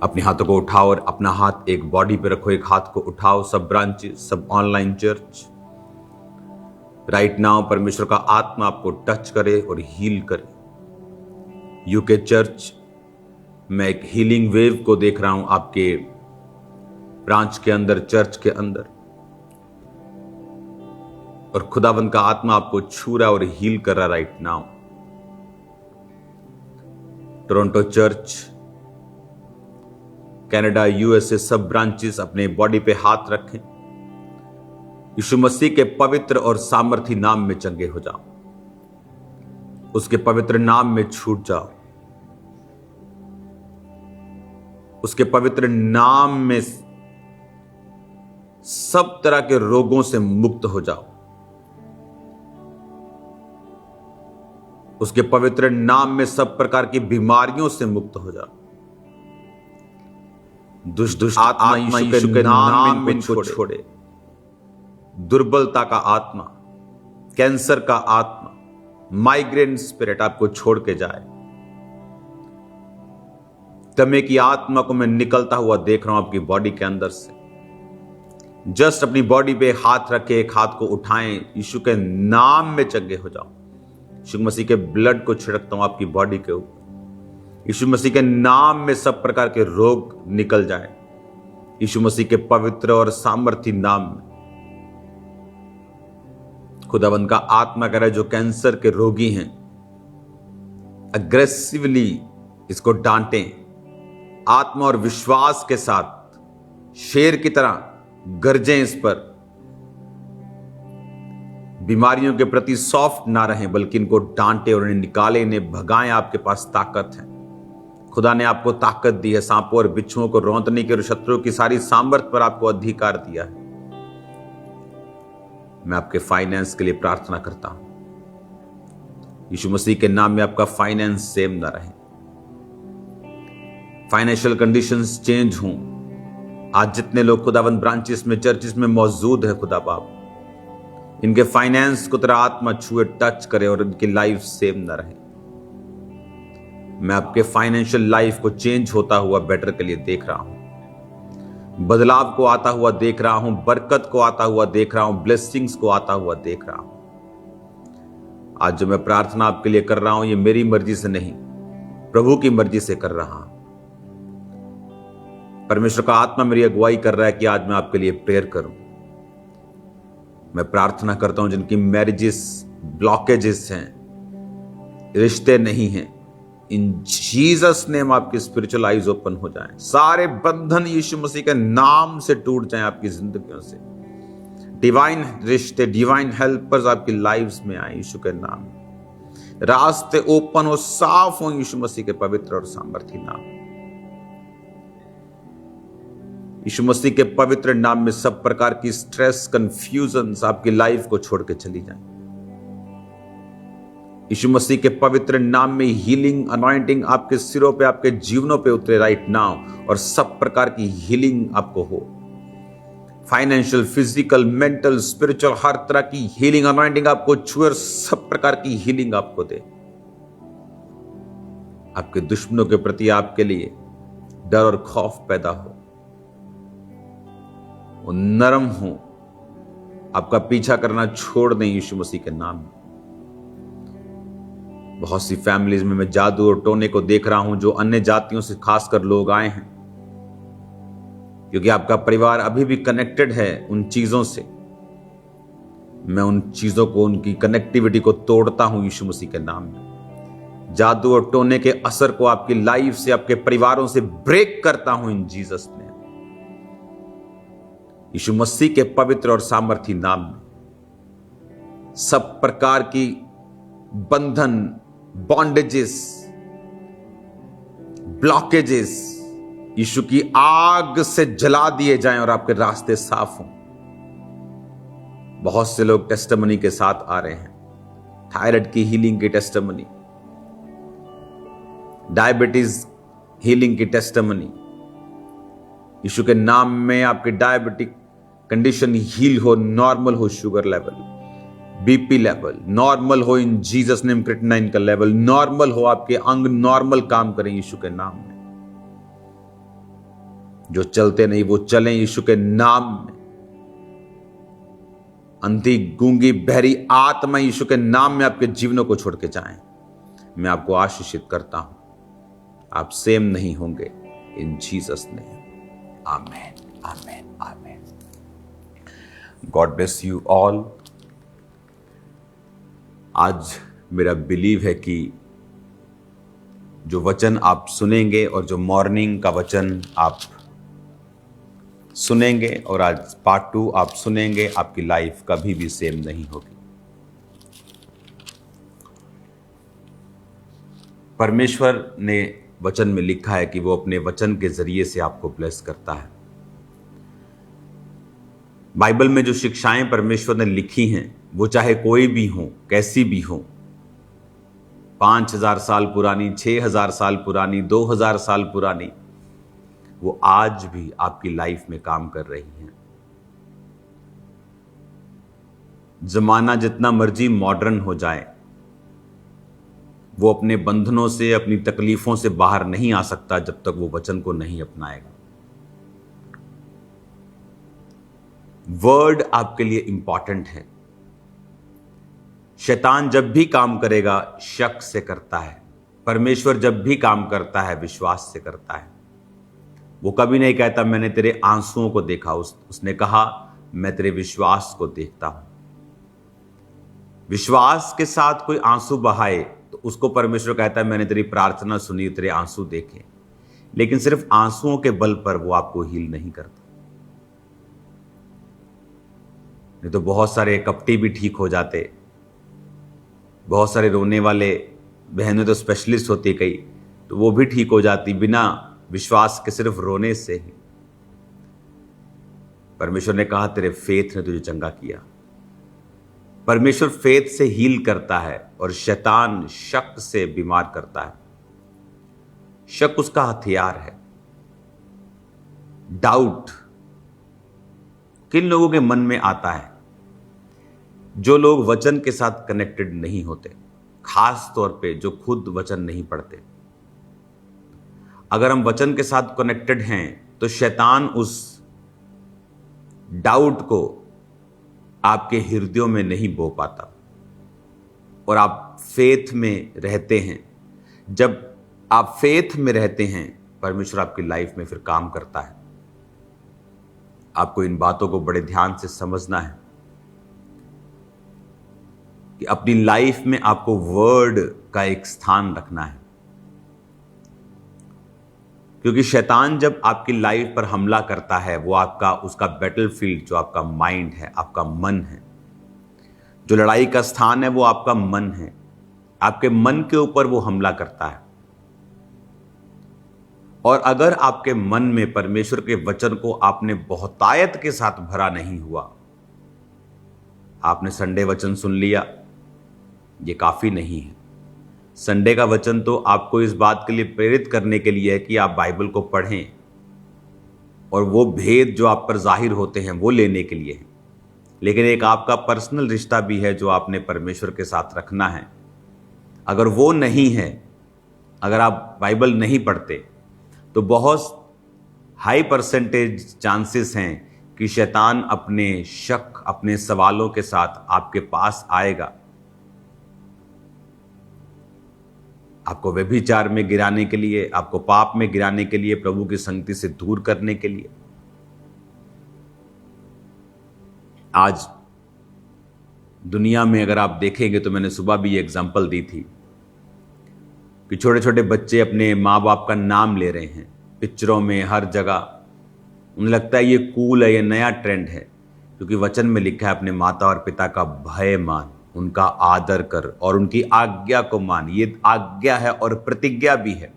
अपने हाथों को उठाओ और अपना हाथ एक बॉडी पे रखो, एक हाथ को उठाओ। सब ब्रांचेस, सब ऑनलाइन चर्च, राइट नाउ परमेश्वर का आत्मा आपको टच करे और हील करे। यूके चर्च, मैं एक हीलिंग वेव को देख रहा हूं आपके ब्रांच के अंदर, चर्च के अंदर, और खुदावंद का आत्मा आपको छू रहा और हील कर रहा right now. Toronto church, Canada, USA, सब ब्रांचेस अपने बॉडी पे हाथ रखें। यीशु मसीह के पवित्र और सामर्थी नाम में चंगे हो जाओ, उसके पवित्र नाम में छूट जाओ, उसके पवित्र नाम में सब तरह के रोगों से मुक्त हो जाओ, उसके पवित्र नाम में सब प्रकार की बीमारियों से मुक्त हो जाओ। दुष्ट आत्मा यीशु के नाम में इनको छोड़े। दुर्बलता का आत्मा, कैंसर का आत्मा, माइग्रेन स्पिरिट आपको छोड़ के जाए। दमे की आत्मा को मैं निकलता हुआ देख रहा हूं आपकी बॉडी के अंदर से। जस्ट अपनी बॉडी पे हाथ रखे, एक हाथ को उठाएं, यीशु के नाम में चंगे हो जाओ। यीशु मसीह के ब्लड को छिड़कता हूं आपकी बॉडी के ऊपर। यीशु मसीह के नाम में सब प्रकार के रोग निकल जाए, यीशु मसीह के पवित्र और सामर्थी नाम में। खुदावंद का आत्मा कह रहा है, जो कैंसर के रोगी हैं, अग्रेसिवली इसको डांटें, आत्मा और विश्वास के साथ शेर की तरह गरजें इस पर। बीमारियों के प्रति सॉफ्ट ना रहें, बल्कि इनको डांटे और इन्हें निकालें, इन्हें भगाएं। आपके पास ताकत है, खुदा ने आपको ताकत दी है। सांपों और बिच्छुओं को रौंदने के और शत्रुओं की सारी सामर्थ पर आपको अधिकार दिया है। मैं आपके फाइनेंस के लिए प्रार्थना करता हूं, यीशु मसीह के नाम में आपका फाइनेंस सेम ना रहे, फाइनेंशियल कंडीशंस चेंज हों। आज जितने लोग खुदावंद ब्रांचेस में, चर्चेस में मौजूद है, खुदा बाप इनके फाइनेंस को तेरा आत्मा छुए, टच करे और इनकी लाइफ सेम ना रहे। मैं आपके फाइनेंशियल लाइफ को चेंज होता हुआ बेटर के लिए देख रहा हूं, बदलाव को आता हुआ देख रहा हूं, बरकत को आता हुआ देख रहा हूं, ब्लेसिंग्स को आता हुआ देख रहा हूं। आज जो मैं प्रार्थना आपके लिए कर रहा हूं, ये मेरी मर्जी से नहीं, प्रभु की मर्जी से कर रहा हूं। परमेश्वर का आत्मा मेरी अगुवाई कर रहा है कि आज मैं आपके लिए प्रेयर करूं। मैं प्रार्थना करता हूं जिनकी मैरिजेस ब्लॉकेजेस हैं, रिश्ते नहीं हैं, इन जीसस नेम आपकी स्पिरिचुअल आईज ओपन हो जाएं। सारे बंधन यीशु मसीह के नाम से टूट जाएं आपकी जिंदगियों से। डिवाइन रिश्ते, डिवाइन हेल्पर्स आपकी लाइव्स में आए यीशु के नाम में। रास्ते ओपन हो, साफ हो यीशु मसीह के पवित्र और सामर्थी नाम। यीशु मसीह के पवित्र नाम में सब प्रकार की स्ट्रेस, कंफ्यूजन आपकी लाइफ को छोड़ के चली जाए। यीशु मसीह के पवित्र नाम में हीलिंग अनॉइंटिंग आपके सिरों पे, आपके जीवनों पे उतरे राइट नाउ, और सब प्रकार की हीलिंग आपको हो। फाइनेंशियल, फिजिकल, मेंटल, स्पिरिचुअल, हर तरह की हीलिंग अनॉइंटिंग आपको छुए और सब प्रकार की हीलिंग आपको दे। आपके दुश्मनों के प्रति आपके लिए डर और खौफ पैदा हो, वो नरम हो, आपका पीछा करना छोड़ दें यीशु मसीह के नाम में। बहुत सी फैमिलीज में मैं जादू और टोने को देख रहा हूं, जो अन्य जातियों से खासकर लोग आए हैं, क्योंकि आपका परिवार अभी भी कनेक्टेड है उन चीजों से। मैं उन चीजों को, उनकी कनेक्टिविटी को तोड़ता हूं यीशु मसीह के नाम में। जादू और टोने के असर को आपकी लाइफ से, आपके परिवारों से ब्रेक करता हूं इन जीसस ने। यीशु मसीह के पवित्र और सामर्थी नाम में सब प्रकार की बंधन, बॉन्डेजेस, ब्लॉकेजेस यीशु की आग से जला दिए जाएं और आपके रास्ते साफ हों। बहुत से लोग टेस्टिमनी के साथ आ रहे हैं, थायराइड की हीलिंग की टेस्टिमनी, डायबिटीज हीलिंग की टेस्टिमनी। यीशु के नाम में आपकी डायबिटिक कंडीशन हील हो, नॉर्मल हो, sugar level, BP level normal हो इन जीसस नेम, क्रिएटिनिन का लेवल नॉर्मल हो, आपके अंग नॉर्मल काम करें यीशु के नाम में। जो चलते नहीं वो चलें यीशु के नाम में। अंधी, गूंगी, बहरी आत्मा यीशु के नाम में आपके जीवनों को छोड़ के जाएं। मैं आपको आशीषित करता हूं, आप सेम नहीं होंगे इन Jesus name. Amen, amen, amen. God bless you all. आज मेरा बिलीव है कि जो वचन आप सुनेंगे और जो मॉर्निंग का वचन आप सुनेंगे और आज पार्ट 2 आप सुनेंगे, आपकी लाइफ कभी भी सेम नहीं होगी। परमेश्वर ने वचन में लिखा है कि वो अपने वचन के जरिए से आपको ब्लेस करता है। बाइबल में जो शिक्षाएं परमेश्वर ने लिखी हैं वो चाहे कोई भी हो, कैसी भी हो, 5000 साल पुरानी, 6000 साल पुरानी, 2000 साल पुरानी, वो आज भी आपकी लाइफ में काम कर रही हैं। जमाना जितना मर्जी मॉडर्न हो जाए, वो अपने बंधनों से, अपनी तकलीफों से बाहर नहीं आ सकता जब तक वो वचन को नहीं अपनाएगा। वर्ड आपके लिए इंपॉर्टेंट है। शैतान जब भी काम करेगा शक से करता है, परमेश्वर जब भी काम करता है विश्वास से करता है। वो कभी नहीं कहता मैंने तेरे आंसुओं को देखा, उसने कहा मैं तेरे विश्वास को देखता हूं। विश्वास के साथ कोई आंसू बहाए तो उसको परमेश्वर कहता है मैंने तेरी प्रार्थना सुनी, तेरे आंसू देखे। लेकिन सिर्फ आंसुओं के बल पर वो आपको हील नहीं करता। नहीं तो बहुत सारे कपटी भी ठीक हो जाते, बहुत सारे रोने वाले बहनें तो स्पेशलिस्ट होती कई, तो वो भी ठीक हो जाती बिना विश्वास के, सिर्फ रोने से ही। परमेश्वर ने कहा तेरे फेथ ने तुझे चंगा किया। परमेश्वर फेथ से हील करता है और शैतान शक से बीमार करता है। शक उसका हथियार है। डाउट किन लोगों के मन में आता है? जो लोग वचन के साथ कनेक्टेड नहीं होते, खास तौर पे जो खुद वचन नहीं पढ़ते। अगर हम वचन के साथ कनेक्टेड हैं तो शैतान उस डाउट को आपके हृदयों में नहीं बो पाता और आप फेथ में रहते हैं। जब आप फेथ में रहते हैं परमेश्वर आपकी लाइफ में फिर काम करता है। आपको इन बातों को बड़े ध्यान से समझना है कि अपनी लाइफ में आपको वर्ड का एक स्थान रखना है, क्योंकि शैतान जब आपकी लाइफ पर हमला करता है वो आपका, उसका बैटलफील्ड जो आपका माइंड है, आपका मन है, जो लड़ाई का स्थान है वो आपका मन है। आपके मन के ऊपर वो हमला करता है। और अगर आपके मन में परमेश्वर के वचन को आपने बहुतायत के साथ भरा नहीं हुआ, आपने संडे वचन सुन लिया, ये काफी नहीं है। संडे का वचन तो आपको इस बात के लिए प्रेरित करने के लिए है कि आप बाइबल को पढ़ें और वो भेद जो आप पर जाहिर होते हैं वो लेने के लिए है। लेकिन एक आपका पर्सनल रिश्ता भी है जो आपने परमेश्वर के साथ रखना है। अगर वो नहीं है, अगर आप बाइबल नहीं पढ़ते, तो बहुत हाई परसेंटेज चांसेस हैं कि शैतान अपने शक, अपने सवालों के साथ आपके पास आएगा, आपको व्यभिचार में गिराने के लिए, आपको पाप में गिराने के लिए, प्रभु की संगति से दूर करने के लिए। आज दुनिया में अगर आप देखेंगे तो मैंने सुबह भी ये एग्जांपल दी थी कि छोटे छोटे बच्चे अपने माँ बाप का नाम ले रहे हैं पिक्चरों में, हर जगह। उन्हें लगता है ये कूल है, ये नया ट्रेंड है, क्योंकि वचन में लिखा है अपने माता और पिता का भय मान, उनका आदर कर और उनकी आज्ञा को मान। ये आज्ञा है और प्रतिज्ञा भी है।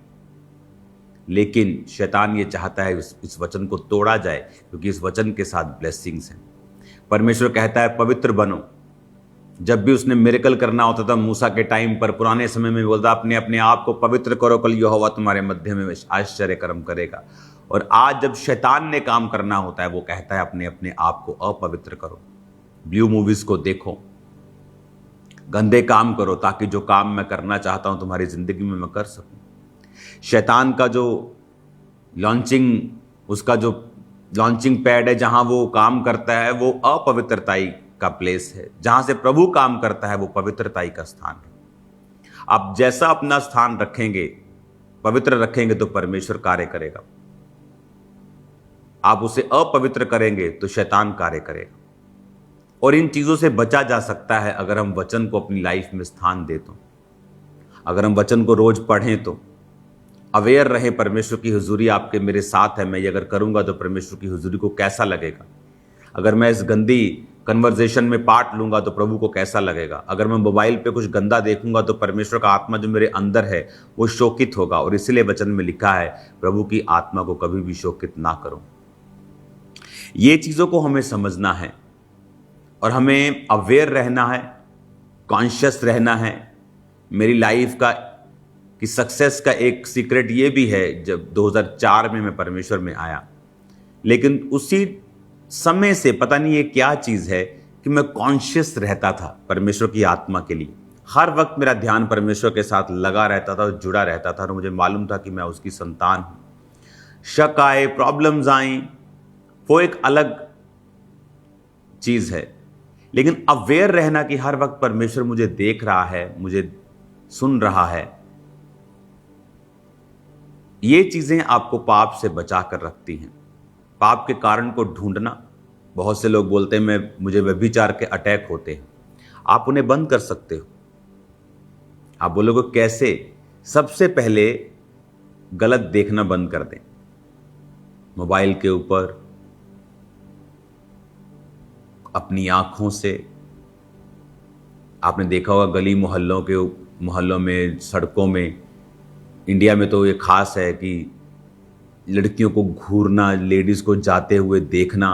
लेकिन शैतान ये चाहता है इस वचन को तोड़ा जाए, क्योंकि इस वचन के साथ ब्लेसिंग्स हैं। परमेश्वर कहता है पवित्र बनो। जब भी उसने मिरेकल करना होता था मूसा के टाइम पर, पुराने समय में बोलता अपने अपने आप को पवित्र करो, कल यहोवा तुम्हारे मध्य में आश्चर्य कर्म करेगा। और आज जब शैतान ने काम करना होता है वो कहता है अपने अपने आप को अपवित्र करो। ब्लू मूवीज को देखो, गंदे काम करो, ताकि जो काम मैं करना चाहता हूं तुम्हारी जिंदगी में मैं कर सकूं। शैतान का जो लॉन्चिंग उसका जो लॉन्चिंग पैड है, जहां वो काम करता है, वो अपवित्रताई का प्लेस है। जहां से प्रभु काम करता है वो पवित्रताई का स्थान है। आप जैसा अपना स्थान रखेंगे, पवित्र रखेंगे, तो परमेश्वर कार्य करेगा। आप उसे अपवित्र करेंगे तो शैतान कार्य करेगा। और इन चीजों से बचा जा सकता है अगर हम वचन को अपनी लाइफ में स्थान दें तो, अगर हम वचन को रोज पढ़ें तो, अवेयर रहें परमेश्वर की हुजूरी आपके मेरे साथ है, मैं ये अगर करूंगा तो परमेश्वर की हुजूरी को कैसा लगेगा। अगर मैं इस गंदी कन्वर्जेशन में पार्ट लूंगा तो प्रभु को कैसा लगेगा। अगर मैं मोबाइल पे कुछ गंदा देखूंगा तो परमेश्वर का आत्मा जो मेरे अंदर है वो शोकित होगा। और इसलिए वचन में लिखा है, प्रभु की आत्मा को कभी भी शोकित ना करो। ये चीजों को हमें समझना है और हमें अवेयर रहना है, कॉन्शियस रहना है। मेरी लाइफ का कि सक्सेस का एक सीक्रेट ये भी है, जब 2004 में मैं परमेश्वर में आया, लेकिन उसी समय से पता नहीं ये क्या चीज है कि मैं कॉन्शियस रहता था परमेश्वर की आत्मा के लिए। हर वक्त मेरा ध्यान परमेश्वर के साथ लगा रहता था, जुड़ा रहता था, और मुझे मालूम था कि मैं उसकी संतान हूं। शक आए, प्रॉब्लम्स आई, वो एक अलग चीज है, लेकिन अवेयर रहना कि हर वक्त परमेश्वर मुझे देख रहा है, मुझे सुन रहा है, ये चीजें आपको पाप से बचा कर रखती हैं। पाप के कारण को ढूंढना, बहुत से लोग बोलते हैं मुझे व्यभिचार के अटैक होते हैं, आप उन्हें बंद कर सकते हो। आप बोलोगे कैसे? सबसे पहले गलत देखना बंद कर दें। मोबाइल के ऊपर, अपनी आंखों से। आपने देखा होगा गली मोहल्लों में, सड़कों में, इंडिया में तो ये खास है कि लड़कियों को घूरना, लेडीज को जाते हुए देखना,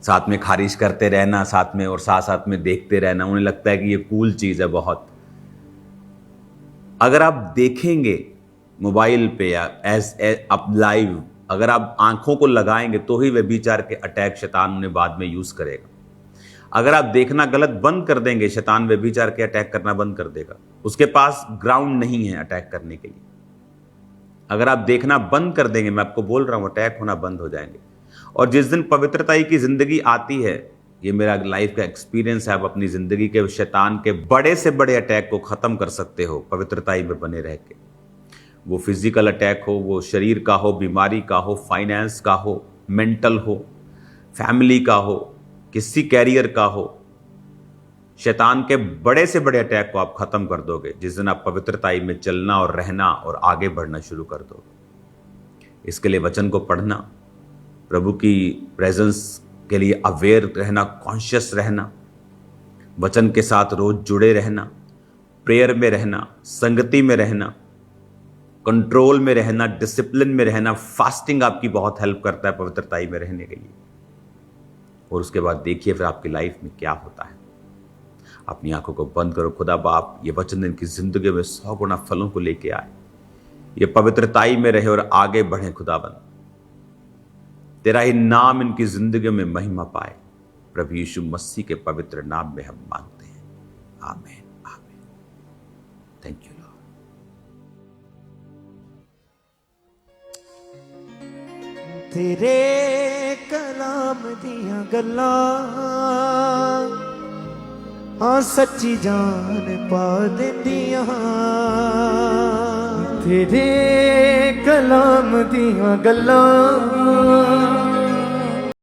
साथ में खारिज करते रहना, साथ में और साथ में देखते रहना। उन्हें लगता है कि ये कूल चीज है बहुत। अगर आप देखेंगे मोबाइल पे या अब लाइव, अगर आप आंखों को लगाएंगे तो ही व्यभिचार के अटैक शैतान उन्हें बाद में यूज करेगा। अगर आप देखना गलत बंद कर देंगे, शैतान व्यभिचार के अटैक करना बंद कर देगा। उसके पास ग्राउंड नहीं है अटैक करने के लिए। अगर आप देखना बंद कर देंगे, मैं आपको बोल रहा हूं, अटैक होना बंद हो जाएंगे। और जिस दिन पवित्रता की जिंदगी आती है, ये मेरा लाइफ का एक्सपीरियंस है, आप अपनी जिंदगी के शैतान के बड़े से बड़े अटैक को खत्म कर सकते हो पवित्रता में बने रह के। वो फिजिकल अटैक हो, वो शरीर का हो, बीमारी का हो, फाइनेंस का हो, मेंटल हो, फैमिली का हो, किसी कैरियर का हो। शैतान के बड़े से बड़े अटैक को आप खत्म कर दोगे जिस दिन आप पवित्रताई में चलना और रहना और आगे बढ़ना शुरू कर दोगे। इसके लिए वचन को पढ़ना, प्रभु की प्रेजेंस के लिए अवेयर रहना, कॉन्शियस रहना, वचन के साथ रोज जुड़े रहना, प्रेयर में रहना, संगति में रहना, कंट्रोल में रहना, डिसिप्लिन में रहना। फास्टिंग आपकी बहुत हेल्प करता है पवित्रताई में रहने के लिए। और उसके बाद देखिए फिर आपकी लाइफ में क्या होता है। अपनी आंखों को बंद करो। खुदा बाप ये वचन इनकी जिंदगी में 100 गुना फलों को लेके आए, ये पवित्रताई में रहे और आगे बढ़े। खुदाबंद तेरा ही नाम इनकी जिंदगी में महिमा पाए। प्रभु यीशु मसीह के पवित्र नाम में हम मांगते हैं, आमीन, आमीन। Thank you Lord. तेरे कलाम दियां गल्लां हाँ सच्ची जान पा देंदियां। तेरे कलाम दियां गल्लां